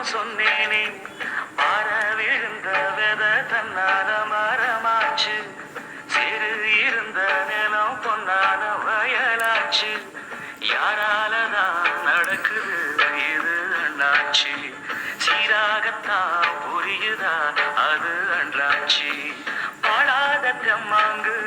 சோகம் சொன்னேனே பார விழுந்த வெத தன்னால மரமாச்சு சிறு இருந்த நிலம் பொன்னான வயலாச்சு யாராலதான் நடக்குது இது அண்ணாச்சி சீராகத்தான் புரியுதா அது அன்றாச்சி பாடாத தெம்மாங்கு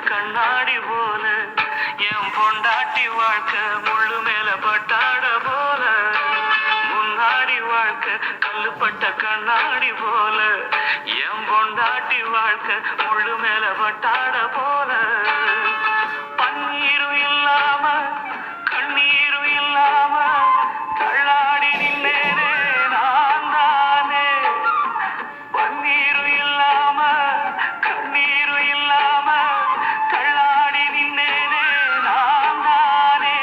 கண்ணாடி போல என் பொண்டாட்டி வாழ்க்கை முள்ளு மேல பட்டாட போல முன்னாடி வாழ்க்கை கல்லுப்பட்ட கண்ணாடி போல என் பொண்டாட்டி வாழ்க்கை முள்ளு மேல பட்டாட போல பன்னீரும் இல்லாம கண்ணீரும் இல்லாம தள்ளாடி நின்னேனே நான் தானே பன்னீரும் இல்லாம கண்ணீரும் இல்லாம தள்ளாடி நின்னேனே நான் தானே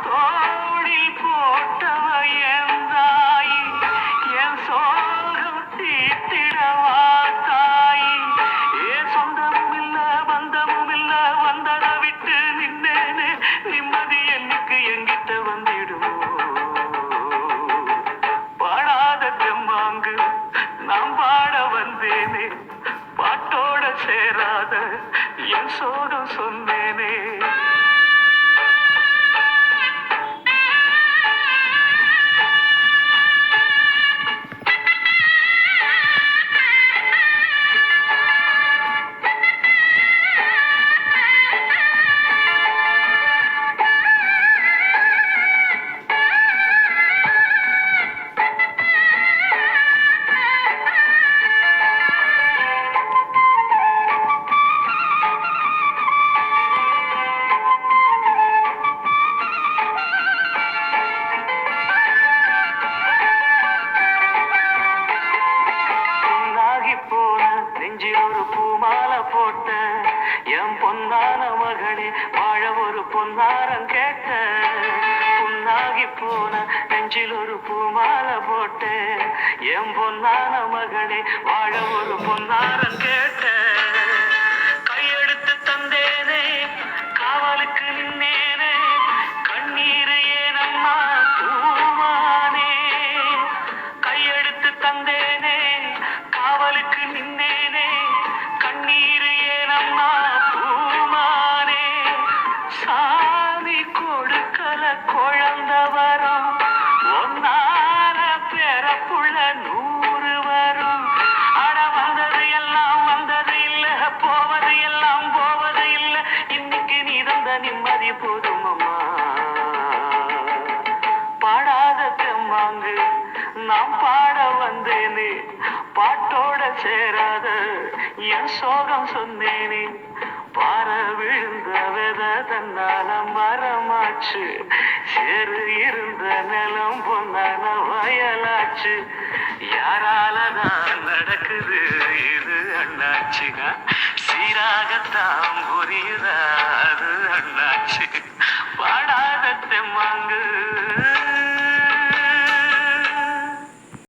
தோளில் போட்டவ என் தாயி என் சோகம் தீட்டிடவா தாயி ஏன் சொந்தமும் இல்ல பந்தமும் இல்ல வந்ததை விட்டு நின்னேனே நிம்மதி என்னைக்கு எங்கிட்ட வந்திடுமோ பாடாத தெம்மாங்கு நாம் பாட வந்தேனே பாட்டோட சேராத என் சோகம் சொன்னேனே நெஞ்சில் ஒரு பூமாலை போட்ட என் பொன்னான மகனே வாழ ஒரு பொன்னாரம் கேட்ட புண்ணாகி போன நெஞ்சில் ஒரு பூமாலை போட்ட என் பொன்னான மகனே வாழ ஒரு பொன்னாரம் கேட்ட கையெடுத்து தந்தேனே காவலுக்கு நின்னேனே கண்ணீர் ஏனம்மா பூமானே கையெடுத்து தந்தேனே காவலுக்கு நின்னேனே கண்ணீர் ஏனம்மா பூமானே சாமி கொடுக்கல குழந்த வரும் ஒன்னால பிறப்புள்ள 100 வரும் அட வந்தது எல்லாம் வந்தது இல்ல போவது எல்லாம் போவது இல்ல இன்னைக்கு நீ தந்த நிம்மதி போதும் அம்மா பாடாத தெம்மாங்கு நாம் பாட வந்தேனே பாட்டோட சேராத என் சோகம் சொன்னேனே பார விழுந்த வெத தன்னால மரமாச்சு சேரு இருந்த நிலம் பொன்னான வயலாச்சு யாராலதான் நடக்குது இது அண்ணாச்சுங்க சீராகத்தான் புரியுதா